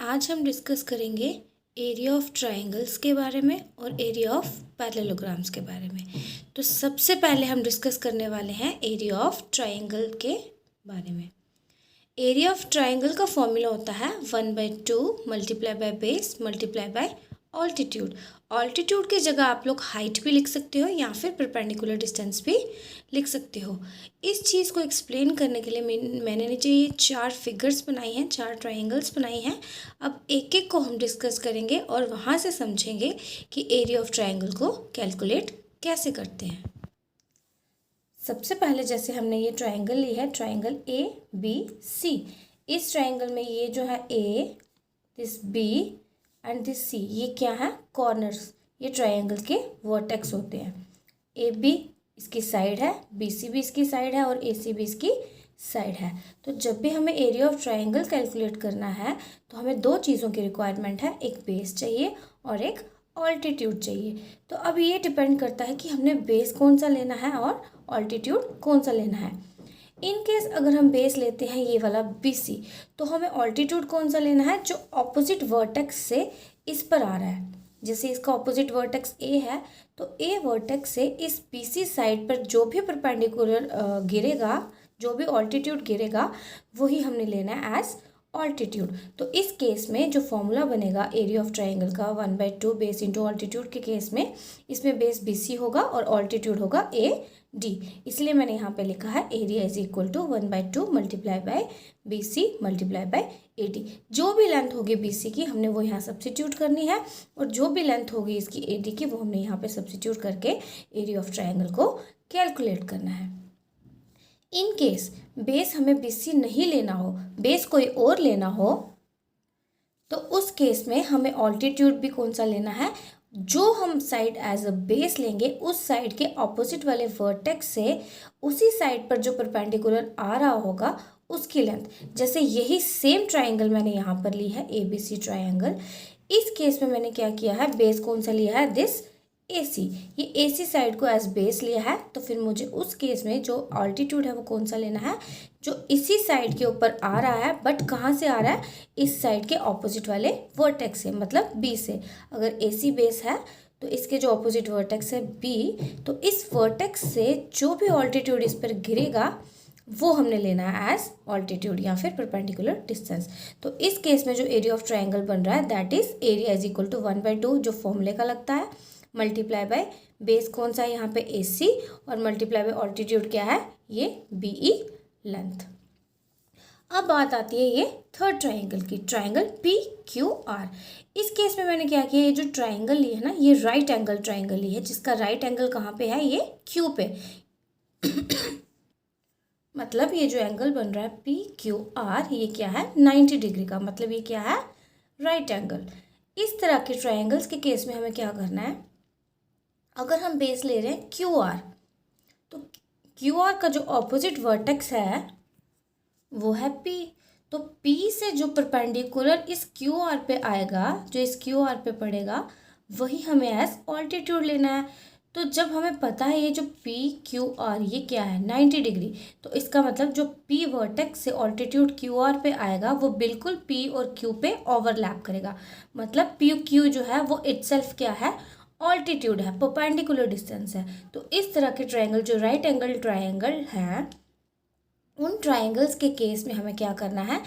आज हम डिस्कस करेंगे एरिया ऑफ ट्रायंगल्स के बारे में और एरिया ऑफ पैरेललोग्राम्स के बारे में। तो सबसे पहले हम डिस्कस करने वाले हैं एरिया ऑफ ट्रायंगल के बारे में। एरिया ऑफ ट्रायंगल का फॉर्मूला होता है 1/2 multiply by base multiply by altitude. Altitude की जगह आप लोग हाइट भी लिख सकते हो या फिर परपेंडिकुलर डिस्टेंस भी लिख सकते हो। इस चीज़ को एक्सप्लेन करने के लिए मैंने नीचे ये 4 फिगर्स बनाई हैं, 4 ट्रायंगल्स बनाई हैं। अब एक एक को हम डिस्कस करेंगे और वहाँ से समझेंगे कि एरिया ऑफ ट्रायंगल को कैलकुलेट कैसे करते हैं। सबसे पहले जैसे हमने ये ट्रायंगल ली है, ट्रायंगल ABC। इस ट्रायंगल में ये जो है A, this B and this C, ये क्या है? कॉर्नर्स। ये ट्रायंगल के वर्टेक्स होते हैं। AB इसकी साइड है, BC भी इसकी साइड है और AC भी इसकी साइड है। तो जब भी हमें एरिया ऑफ ट्रायंगल कैलकुलेट करना है तो हमें 2 चीज़ों की रिक्वायरमेंट है, एक बेस चाहिए और एक ऑल्टीट्यूड चाहिए। तो अब ये डिपेंड करता है कि हमने बेस कौन सा लेना है और ऑल्टीट्यूड कौन सा लेना है। इन केस अगर हम बेस लेते हैं ये वाला BC, तो हमें ऑल्टीट्यूड कौन सा लेना है? जो ऑपोजिट वर्टेक्स से इस पर आ रहा है। जैसे इसका ऑपोजिट वर्टेक्स A है तो A वर्टेक्स से इस BC साइड पर जो भी परपेंडिकुलर गिरेगा, जो भी ऑल्टीट्यूड गिरेगा, वही हमने लेना है एज ऑल्टीट्यूड। तो इस केस में जो फॉर्मूला बनेगा एरिया ऑफ ट्रायंगल का 1/2 बेस इंटू ऑल्टीट्यूड के केस में, इसमें बेस BC होगा और ऑल्टीट्यूड होगा AD। इसलिए मैंने यहाँ पे लिखा है area is equal to 1/2 multiply by BC multiply by AD। जो भी लेंथ होगी BC की हमने वो यहाँ सब्सिट्यूट करनी है और जो भी लेंथ होगी इसकी AD की वो हमने यहाँ पे सब्सिट्यूट करके एरिया ऑफ ट्रायंगल को कैलकुलेट करना है। इन केस बेस हमें BC नहीं लेना हो, बेस कोई और लेना हो, तो उस केस में हमें ऑल्टीट्यूड भी कौन सा लेना है? जो हम साइड एज अ बेस लेंगे उस साइड के ऑपोजिट वाले वर्टेक्स से उसी साइड पर जो परपेंडिकुलर आ रहा होगा उसकी लेंथ। जैसे यही सेम ट्रायंगल मैंने यहाँ पर ली है ABC ट्रायंगल। इस केस में मैंने क्या किया है? बेस कौन सा लिया है? This AC। ये AC साइड को एज बेस लिया है, तो फिर मुझे उस केस में जो ऑल्टीट्यूड है वो कौन सा लेना है? जो इसी साइड के ऊपर आ रहा है, बट कहाँ से आ रहा है? इस साइड के ऑपोजिट वाले वर्टेक्स से, मतलब B से। अगर AC बेस है तो इसके जो ऑपोजिट वर्टेक्स है B, तो इस वर्टेक्स से जो भी ऑल्टीट्यूड इस पर गिरेगा वो हमने लेना है एज ऑल्टीट्यूड या फिर परपेंडिकुलर डिस्टेंस। तो इस केस में जो एरिया ऑफ ट्रायंगल बन रहा है that is area is equal to 1/2 जो फॉर्मूले का लगता है, मल्टीप्लाई बाय बेस कौन सा है यहाँ पे AC, और मल्टीप्लाई बाय ऑल्टीट्यूड क्या है? ये BE लेंथ। अब बात आती है ये थर्ड ट्रायंगल की, ट्रायंगल PQR। इस केस में मैंने क्या किया, ये जो ट्रायंगल ली है ना, ये राइट एंगल ट्रायंगल ली है, जिसका राइट एंगल कहाँ पे है? ये Q पे। मतलब ये जो एंगल बन रहा है PQR, ये क्या है? 90 डिग्री का। मतलब ये क्या है? Right angle. इस तरह के ट्रायंगल्स के केस में हमें क्या करना है? अगर हम बेस ले रहे हैं QR, तो QR का जो ऑपोजिट वर्टेक्स है वो है P। तो P से जो परपेंडिकुलर इस QR पे आएगा, जो इस QR पे पड़ेगा, वही हमें एज ऑल्टीट्यूड लेना है। तो जब हमें पता है ये जो PQR ये क्या है? 90 डिग्री, तो इसका मतलब जो P वर्टेक्स से ऑल्टीट्यूड QR पे आएगा वो बिल्कुल P और Q पे ओवरलैप करेगा। मतलब PQ जो है वो इटसेल्फ क्या है? ऑल्टीट्यूड है, परपेंडिकुलर डिस्टेंस है। तो इस तरह के ट्रायंगल जो राइट एंगल ट्रायंगल हैं, उन ट्रायंगल्स के केस में हमें क्या करना है?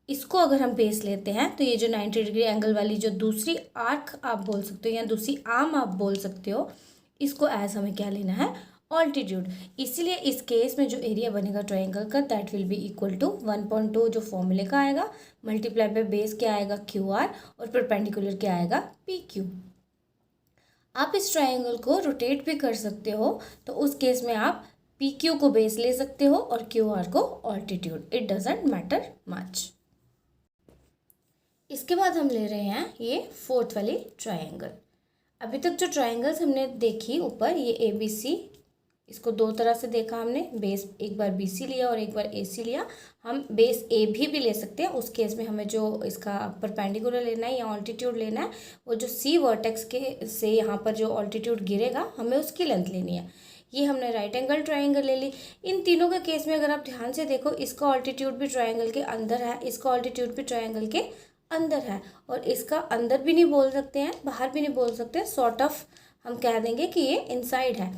इसको अगर हम बेस लेते हैं तो ये जो 90 डिग्री एंगल वाली जो दूसरी आर्क आप बोल सकते हो या दूसरी आर्म आप बोल सकते हो, इसको एज हमें क्या लेना है? ऑल्टीट्यूड। इसीलिए इस केस में जो एरिया बनेगा ट्रायंगल का that will be equal to 1/2 जो फॉर्मूले का आएगा, मल्टीप्लाई बाय बेस क्या आएगा? QR, और परपेंडिकुलर क्या आएगा? PQ। आप इस ट्रायंगल को रोटेट भी कर सकते हो, तो उस केस में आप PQ को बेस ले सकते हो और QR को altitude. It doesn't matter much. इसके बाद हम ले रहे हैं ये फोर्थ वाली ट्रायंगल। अभी तक जो ट्रायंगल्स हमने देखी ऊपर, ये ABC, इसको 2 तरह से देखा हमने। बेस एक बार BC लिया और एक बार AC लिया। हम बेस AB भी ले सकते हैं। उस केस में हमें जो इसका परपेंडिकुलर लेना है या ऑल्टीट्यूड लेना है, वो जो C वर्टेक्स के से यहाँ पर जो ऑल्टीट्यूड गिरेगा हमें उसकी लेंथ लेनी है। ये हमने राइट एंगल ट्रायंगल ले ली। इन तीनों के केस में अगर आप ध्यान से देखो, इसका ऑल्टीट्यूड भी ट्रायंगल के अंदर है, इसका ऑल्टीट्यूड भी ट्रायंगल के अंदर है, और इसका अंदर भी नहीं बोल सकते हैं, बाहर भी नहीं बोल सकते, सॉर्ट ऑफ हम कह देंगे कि ये इनसाइड है।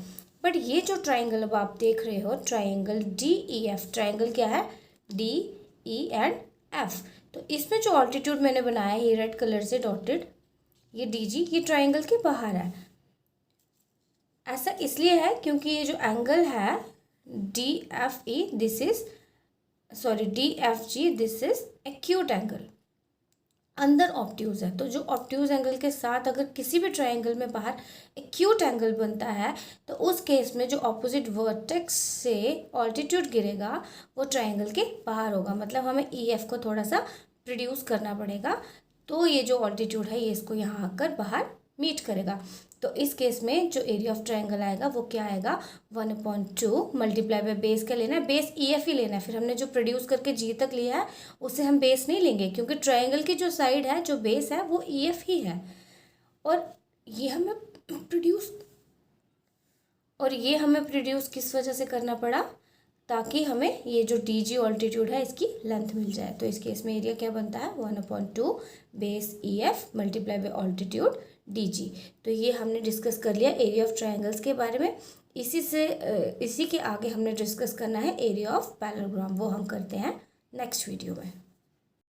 बट ये जो ट्राइंगल अब आप देख रहे हो, ट्राइंगल DEF, ट्राइंगल क्या है, DE एंड F, तो इसमें जो ऑल्टीट्यूड मैंने बनाया है ये रेड कलर से डॉटेड, ये DG, ये ट्राइंगल के बाहर है। ऐसा इसलिए है क्योंकि ये जो एंगल है DFE, this is DFG, this is acute angle, अंदर ऑब्ट्यूज है। तो जो ऑब्ट्यूज एंगल के साथ अगर किसी भी ट्राइंगल में बाहर एक्यूट एंगल बनता है तो उस केस में जो ऑपोजिट वर्टेक्स से ऑल्टीट्यूड गिरेगा वो ट्राइंगल के बाहर होगा, मतलब हमें EF को थोड़ा सा प्रोड्यूस करना पड़ेगा, तो ये जो ऑल्टीट्यूड है ये इसको यहाँ आकर बाहर मीट करेगा। तो इस केस में जो एरिया ऑफ ट्राइंगल आएगा वो क्या आएगा, 1/2 मल्टीप्लाई बाय बेस क्या लेना है, बेस EF ही लेना है। फिर हमने जो प्रोड्यूस करके G तक लिया है उससे हम बेस नहीं लेंगे, क्योंकि ट्राइंगल की जो साइड है, जो बेस है वो EF ही है, और ये हमें प्रोड्यूस किस वजह से करना पड़ा, ताकि हमें ये जो DG ऑल्टीट्यूड है इसकी लेंथ मिल जाए। तो इस केस में एरिया क्या बनता है, 1/2 base EF multiply by altitude DG। तो ये हमने डिस्कस कर लिया एरिया ऑफ ट्राइंगल्स के बारे में। इसी के आगे हमने डिस्कस करना है एरिया ऑफ पैरेललोग्राम, वो हम करते हैं नेक्स्ट वीडियो में।